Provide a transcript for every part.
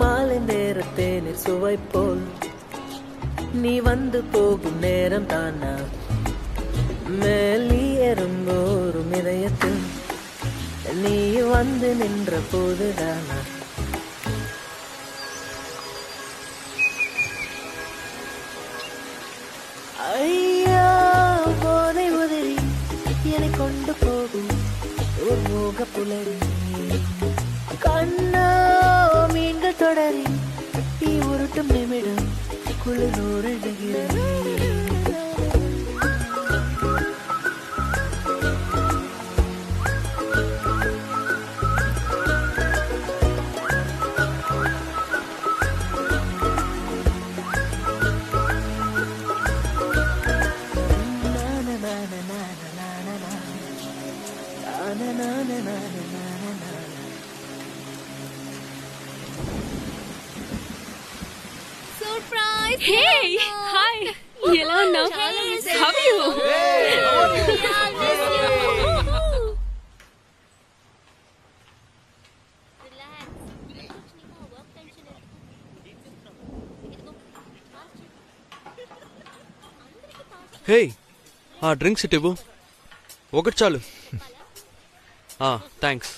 மாலை நேர தேநீர் சுவை போல் நீ வந்து போகும் நேரம் தானா மேலியரும்போரும் இதயத்தில் நீ வந்து நின்ற போதுதானா ஐயா போதை உதறி என்னை கொண்டு போகும் ஒரு மோக புலரி கண்ணோ மீன்கள் தொடரி தீ உருட்டும் நிமிடம் குளிரோடு Hey, hi. ఎలా ఉన్నావు? How are you? హే ఆ డ్రింక్స్ ఇవ్వు ఒకటి చాలు థ్యాంక్స్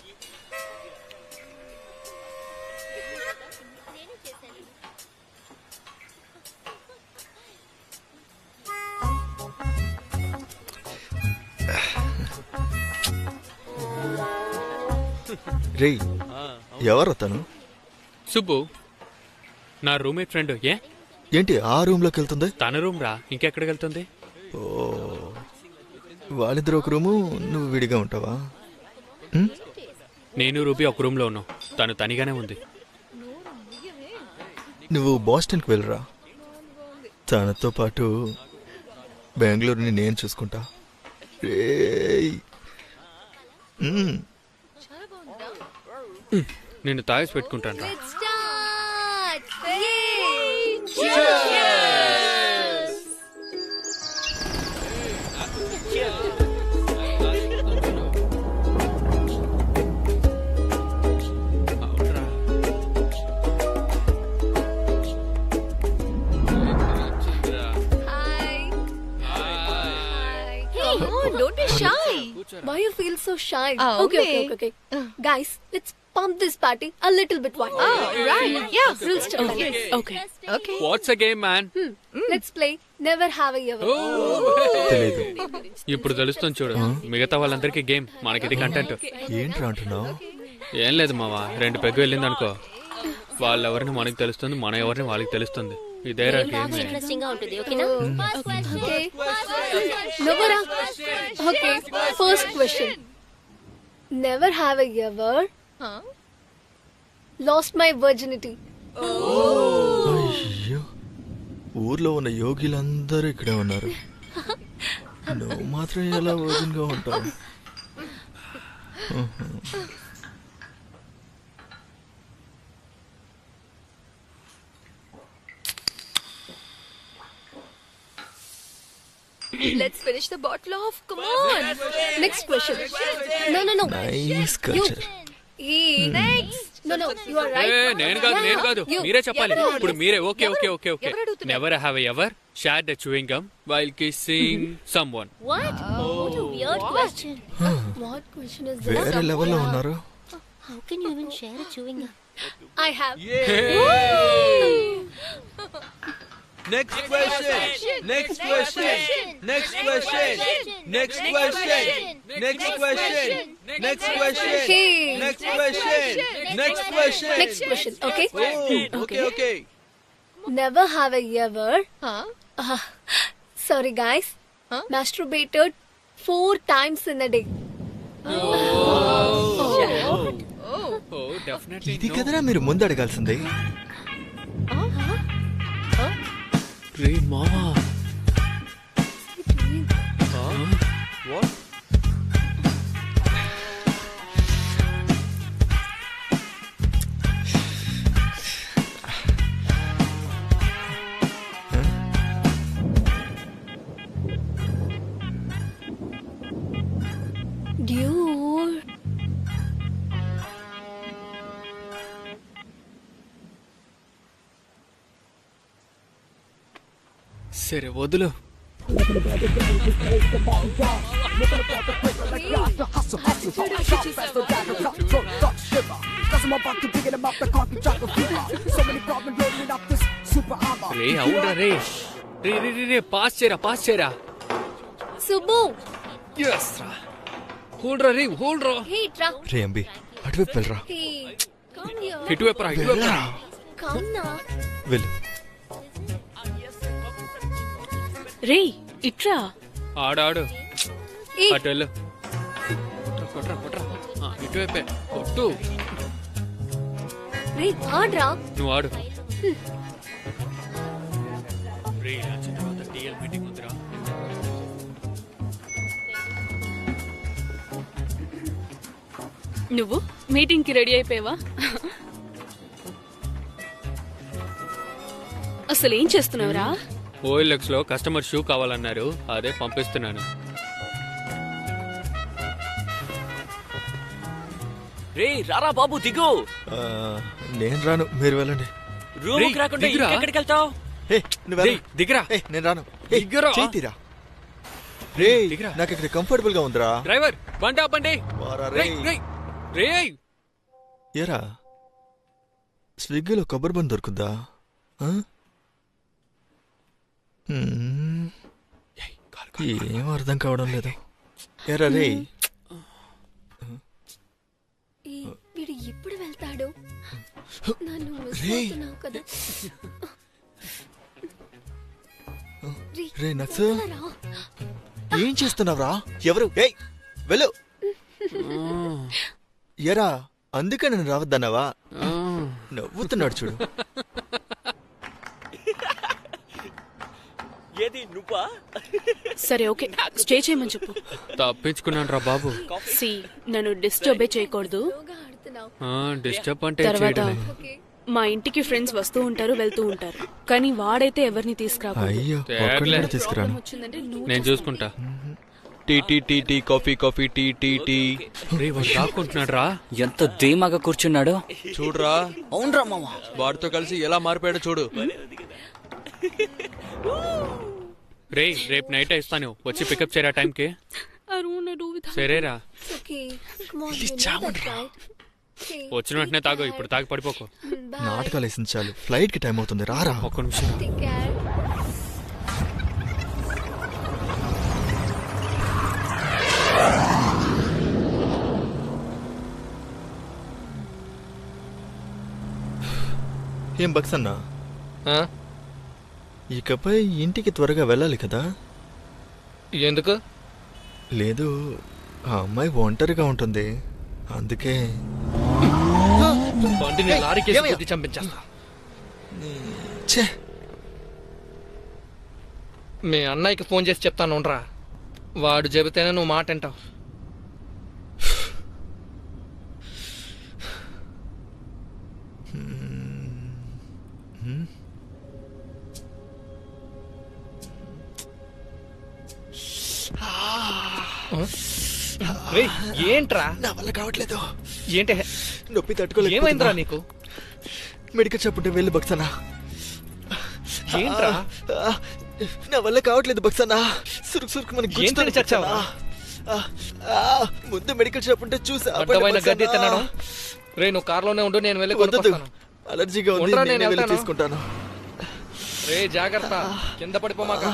రే ఎవరు తను? సుబ్బు నా రూమ్మేట్ ఫ్రెండ్. ఏంటి ఆ రూమ్ లోకి వెళ్తుంది? తన రూమ్ రా, ఇంకెక్కడికి వెళ్తుంది? ఓ వాళ్ళిద్దరు ఒక రూము, నువ్వు విడిగా ఉంటావా? నేను రూబీ ఒక రూమ్ లో ఉన్నావు, తను తనిగానే ఉంది. నువ్వు బాస్టన్కి వెళ్ళరా, తనతో పాటు బెంగళూరుని నేను చూసుకుంటా. నేను తాగేసి పెట్టుకుంటాను రా. Don't be shy. Why you feel so shy? Okay. Guys, let's pump this party a little bit wide. Right. Yeah. Real stuff. Okay. What's a game, man? Let's play Never Have I Ever. తెలీదు. ఇప్పుడు తెలుస్తుంది చూడు, మిగతా వాళ్ళందరికీ game, మనకిది content. ఏంట్రా అంటున్నావు? ఏం లేదు మావా, 2 పెగ్గు వెళ్ళింది అనుకో, వాళ్ళెవరిని మనకి తెలుస్తుంది, మన ఎవరిని వాళ్ళకి తెలుస్తుంది. ఇదేరా గేమ్. Interesting గా ఉంటుంది, ఓకేనా? Okay. Nobara. Okay. First question. Never have I ever lost my virginity. అయ్యో, ఊర్లో ఉన్న యోగిలందరూ ఇక్కడే ఉన్నారు, నువ్వు మాత్రం ఎలా ఓజన్గా ఉంటావు? Let's finish the bottle off. Come on. Next question. No. Nice culture. Next. No. You are right. నేను కాదు మీరే చెప్పాలి. ఇప్పుడు మీరే. Okay. Never have I ever shared a chewing gum while kissing someone. What? What a weird question. What question is this? వేరే లెవెల్లో ఉన్నారు. How can you even share a chewing gum? I have. Next question. Next question. Okay. Never have I ever. Sorry guys. Masturbated 4 times in a day. ఇది కదరా మీరు ముందు అడగాల్సింది. రే మావా, What? Dude. సరే వదులు. రే అవునరా రే రే రే రే రే పాస్ చేయరా. సుబ్బు ఎస్ రా. హోల్డ్రా రే హోల్డ్రా. హే ట్రా. రే అంబి అటువైపు వెళ్ళరా. Hey come here. ఇటువైపు రా. కమ్ నా. వెళ్ళు. రే ఇట్రా. ఆడు ఏ అటు వెళ్ళు. కొట్రా. ఇటువైపే కొట్టు. రే ఆడ్రా. నువ్వు ఆడు. రే లంచ్ తర్వాత టీఎల్ మీటింగ్ ఉందిరా. నువ్వు మీటింగ్ కి రెడీ అయిపోయావా? అసలు ఏం చేస్తున్నావురా? ఓఎల్ఎక్స్ లో కస్టమర్ షూ కావాలన్నారు, అదే పంపిస్తున్నాను. రే రారా బాబు దిగు. నేను రాను, మీరు వెళ్ళండి. రూమ్ రేయ్, రాకుండా దిగురా. ఎక్కడికి వెళ్తావు? నువ్వు రేయ్, దిగరా. నేను రాను. దిగురా. చేతిరా రే. దిగురా. నాకు ఇక్కడ కంఫర్టబుల్ గా ఉందిరా. డ్రైవర్ బండి ఆపండి. వారా రేయ్, రేయ్, రేయ్. ఏరా స్విగ్గీలో కొబ్బరి బంద్ దొరుకుద్దా? ఆ? ఏం అర్థం కావడం లేదు. ఏరా రే. వీడు ఎప్పుడు వెళ్తాడు? నన్ను మిస్ రేయ్. అవుతున్నావు కదా. రే నక్సు, రా. ఏం చేస్తున్నావురా? ఎవరు? ఏయ్ వెళ్ళు. ఎరా అందుకే నేను రావద్దన్నావా? నవ్వుతున్నాడు చూడు. ఏది నువ్వా? సరే ఓకే, స్టే చేయమని చెప్పు. తప్పించుకున్నాను రా బాబు. సి నన్ను డిస్టర్బే చేయకూడదు. బాగా ఆడుతున్నావు. డిస్టర్బ్ అంటే తర్వాత చేయడమే. ఓకే. మా ఇంటికి ఫ్రెండ్స్ వస్తూ ఉంటారు వెళ్తూ ఉంటారు, కానీ వాడైతే ఎవరిని తీసుకురాకూడదు. అయ్యో ఒక్కడిని కూడా తీసుకురాను. వచ్చిందంటే నువ్వు నేను చూసుకుంటా. Tea tea tea tea coffee coffee tea tea tea. రే వాడు రాకుంటున్నాడు రా. ఎంత ధీమాగా కూర్చున్నాడు. చూడరా అవునరా మామ. వాడితో కలిసి ఎలా మారిపోయాడో చూడు. రే రేపు నైట్ ఇస్తాను, వచ్చి పికప్ చేయరా టైంకి. సరేరా. Okay. Come on. You know that right. వచ్చిన వెంటనే తాగు, ఇప్పుడు తాగి పడిపోకు. నాటకాలు వేసింది చాలు, ఫ్లైట్ కి టైం అవుతుంది. రారా. ఒక్క నిమిషం. Take care. ఏం బక్సన్నా, ఇకపై ఇంటికి త్వరగా వెళ్ళాలి కదా? ఎందుకు? లేదు, ఆ అమ్మాయి ఒంటరిగా ఉంటుంది, అందుకే. బండిని లారీకి గుద్ది చంపించేస్తా. ఛే, మీ అన్నయ్యకి ఫోన్ చేసి చెప్తాను ఉండరా. వాడు చెబితేనే నువ్వు మాట వింటావు. రేయ్, ఏంట్రా? నా వల్ల కావట్లేదు. ఏంటి నొప్పి తట్టుకోలేదు. ఏమైందిరా నీకు? మెడికల్ షాప్ ఉంటే వెళ్ళి బక్సన్నా. ఏంట్రా? నా వల్ల కావట్లేదు బక్సన్నా. సురుకు సురుకు మనకి ఏంటని చచ్చావా? ముందు మెడికల్ షాప్ ఉంటే చూసి అడ్డమైన గడ్డి తినడం. రే నువ్వు కార్లోనే ఉండు, నేను వెళ్ళి కొనుక్కొస్తాను. అలర్జీగా ఉంది, ఉండరా, నేను నేనే వెళ్ళి వెళ్తాను. తీసుకుంటాను. రే జాగ్రత్త, కింద పడిపోమాక.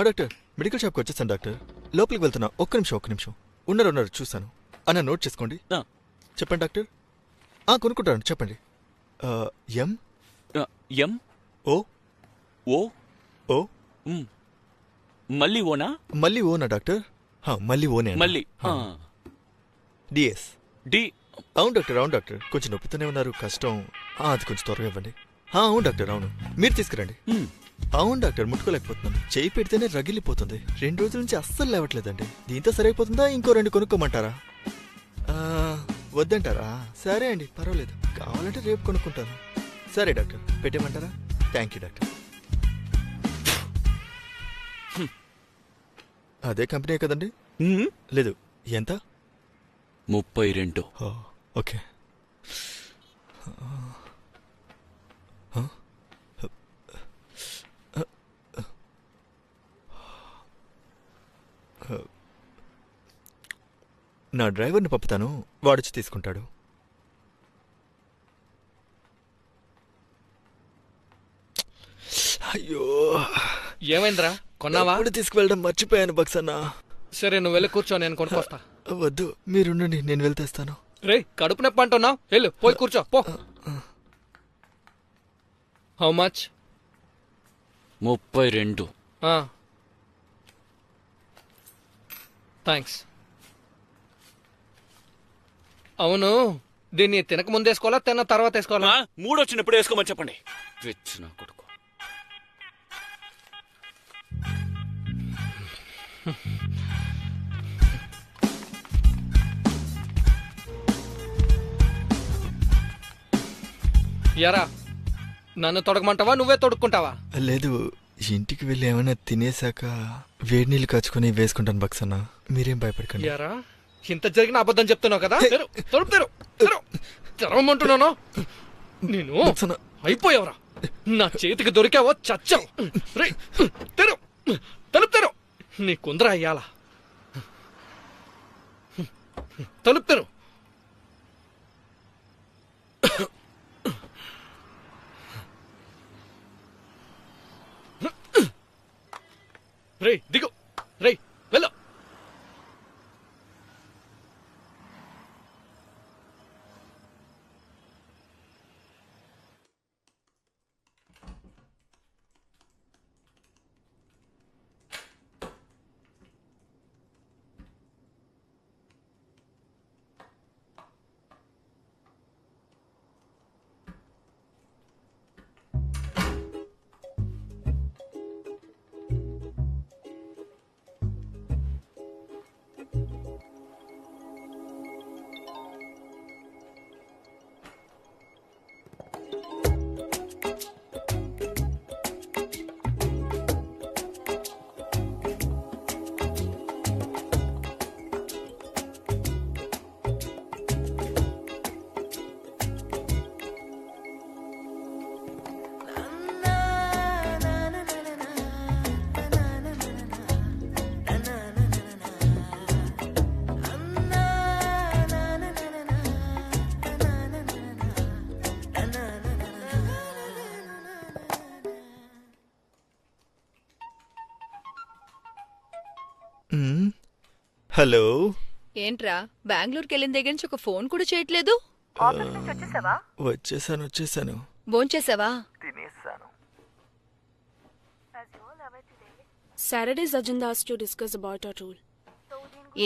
డాక్టర్, మెడికల్ షాప్కి వచ్చేసాను డాక్టర్. లోపలికి వెళ్తున్నా. ఒక్క నిమిషం. ఉన్నారు చూస్తాను. అన్న నోట్ చేసుకోండి. చెప్పండి డాక్టర్. కొనుక్కుంటాను, చెప్పండి. ఎం ఎం ఓ ఓ ఓ మళ్ళీ ఓనా? మళ్ళీ ఓనా డాక్టర్? మళ్ళీ ఓనే. మళ్ళీ డిఎస్. డి. అవును డాక్టర్, కొంచెం నొప్పితోనే ఉన్నారు, కష్టం. అది కొంచెం త్వరగా ఇవ్వండి. అవును డాక్టర్, అవును. మీరు తీసుకురండి. అవును డాక్టర్, ముట్టుకోలేకపోతున్నాను. చేయి పెడితేనే రగిలిపోతుంది. 2 రోజుల నుంచి అస్సలు లేవట్లేదండి. దీంతో సరైపోతుందా? ఇంకో 2 కొనుక్కోమంటారా? వద్దంటారా? సరే అండి, పర్వాలేదు. కావాలంటే రేపు కొనుక్కుంటాను. సరే డాక్టర్, పెట్టేయమంటారా? Thank you doctor. అదే కంపెనీ కదండి? లేదు. ఎంత? 32. Oh, okay. నా డ్రైవర్ని పంపుతాను, వాడొచ్చి తీసుకుంటాడు. అయ్యో, ఏమైందిరా, కొన్నావా? ఎప్పుడు తీసుకువెళ్ళడం మర్చిపోయాను బక్సన్నా. సరే నువ్వు వెళ్ళి కూర్చో, నేను కొనుక్కొస్తా. వద్దు, మీరుండండి, నేను వెళ్తేస్తాను. రే, కడుపు నొప్పి అంటున్నావు, వెళ్ళు పోయి కూర్చో పో. How much? 32. థ్యాంక్స్. అవును, దీన్ని తినక ముందు వేసుకోవాలా తిన్న తర్వాత వేసుకోవాలా? 3 వచ్చినప్పుడు వేసుకోమని చెప్పండి. రిచ్ నా కొడుకు. ఎరా, నన్ను తొడగమంటావా నువ్వే తొడుక్కుంటావా? లేదు, ఇంటికి వెళ్ళి ఏమైనా తినేసాక వేడి నీళ్ళు కాచుకొని వేసుకుంటాను బక్సన్నా, మీరేం భయపడకండి. ఎరా, ఇంత జరిగిన అబద్ధం చెప్తున్నావు కదా. తెరవమంటున్నాను. నేను బక్సన్నా, అయిపోయావురా, నా చేతికి దొరికావో చచ్చావు. రే, తెరు, తలుపు తెరు, నీ కుందర అయ్యాలా. తలుపు తెరు. రే, దిగు. రే, వెళ్ళు. హలో. ఏంట్రా, బెంగళూరుకి వెళ్ళిన దగ్గర నుంచి ఒక ఫోన్ కూడా చేయట్లేదు? వచ్చేసాను. భోంచేసావా? Saturday's agenda is to discuss about our tool.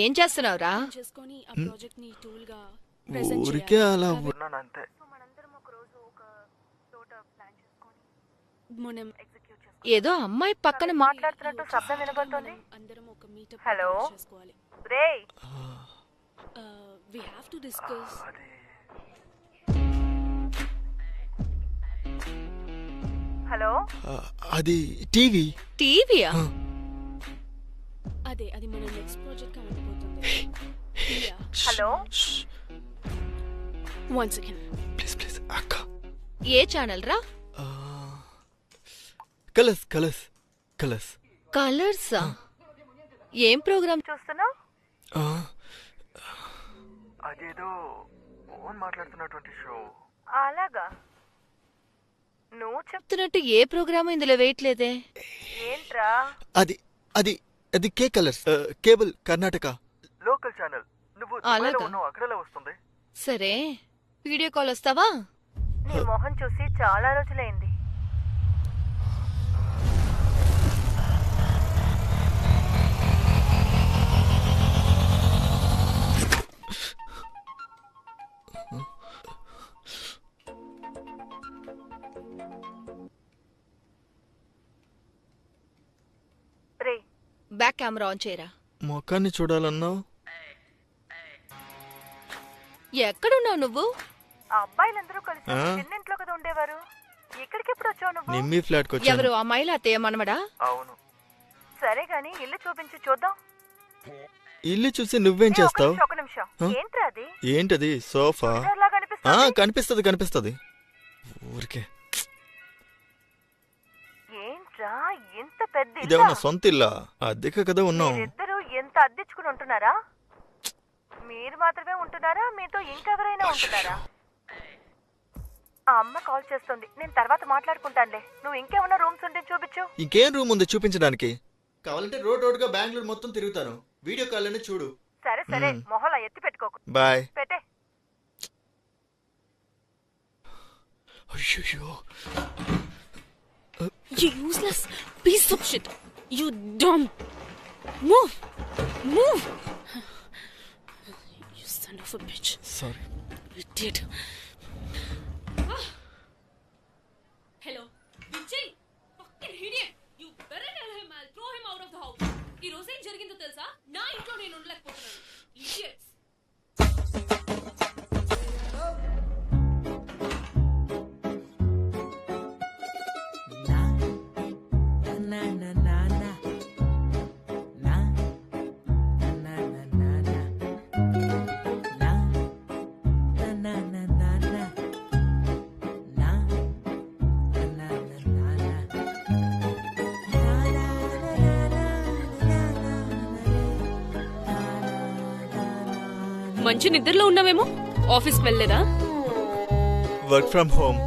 ఏం చేస్తున్నావురా? చేసుకొని ఆ ప్రాజెక్ట్ ని టూల్ గా ప్రెజెంట్ ఊరికే చేయాలి. అలా ఉన్నానంతే. మనం ఏదో అమ్మాయి పక్కన మాట్లాడుతున్నట్టు శబ్దం వినబడుతోంది. అందరం ఒక మీటప్ హలో? చేసుకోవాలి. రేయ్, We have to discuss. Hello? అది టీవీ. టీవీయా? అది మన నెక్స్ట్ ప్రాజెక్ట్ గా ఉండబోతుంది. హలో? One second. ప్లీజ్ అక్క. ఏ ఛానల్ రా? కలర్స్. కలర్సా? ఏం ప్రోగ్రామ్ చూస్తున్నావు? అదేదో ఫోన్ మాట్లాడుతున్నటువంటి షో. అలాగా, నువ్వు చెప్తున్నట్టు ఏ ప్రోగ్రామ్ ఇందులో వేయట్లేదే. ఏంట్రా? అది కే Colors, cable Karnataka local channel. నువ్వు అలాగా? అక్కడలా వస్తుంది. సరే, వీడియో కాల్ వస్తావా? నీ మొహం చూసి చాలా రోజులైంది. బ్యాక్ కెమెరా ఆన్ చేయరా. మొఖాన్ని చూడాలన్నావు. ఎక్కడున్నావు నువ్వు? అబ్బాయిలందరూ కలిసి చిన్నింట్లో కదా ఉండేవారు. ఇక్కడికి ఎప్పుడు వచ్చావు నువ్వు? నిమ్మి ఫ్లాట్ కి ఎవరు? ఆ మైల అత్తయ్య మనమడా? అవును. సరే గాని ఇల్లు చూపించి చూద్దాం. ఇల్లు చూసి నువ్వేం చేస్తావు? ఒక నిమిషం ఏంట్రా అది? ఏంటది? సోఫా. ఎలా కనిపిస్తుంది? కనిపిస్తుంది ఊరికే. ఏంట్రా ఇంత పెద్ద ఇల్లా? ఇదేమన్నా సొంత ఇల్లా? అద్దెక కదా ఉన్నాం. మీరిద్దరూ ఎంత అద్దెచ్చుకుని ఉంటున్నారా? మీరు మాత్రమే ఉంటున్నారా? మీతో ఇంకెవరైనా ఉంటున్నారా? ఆ అమ్మ కాల్ చేస్తుంది, నేను తర్వాత మాట్లాడుకుంటానులే. నువ్వు ఇంకేమన్నా రూమ్స్ ఉంటే చూపించు. ఇంకేం రూమ్ ఉంది చూపించడానికి? కావాలంటే రోడ్డుగా బెంగళూరు మొత్తం తిరుగుతాను. వీడియో కాల్లోనే చూడు. సరే సరే, మొహలా ఎత్తి పెట్టుకోకు. బాయ్. పెట్టే. అయ్యో, You useless piece of shit. You dumb. Move. You son of a bitch. Sorry. Idiot. Hello. Vijay. Fucking idiot. You better tell him I'll throw him out of the house. ఈ రోజు ఏం జరిగిందో తెలుసా? నా ఇంట్లో నేను ఉండలేకపోతున్నాను. Idiots. మంచి నిద్రలో ఉన్నావేమో. ఆఫీస్కి వెళ్ళలేదా? Work from home.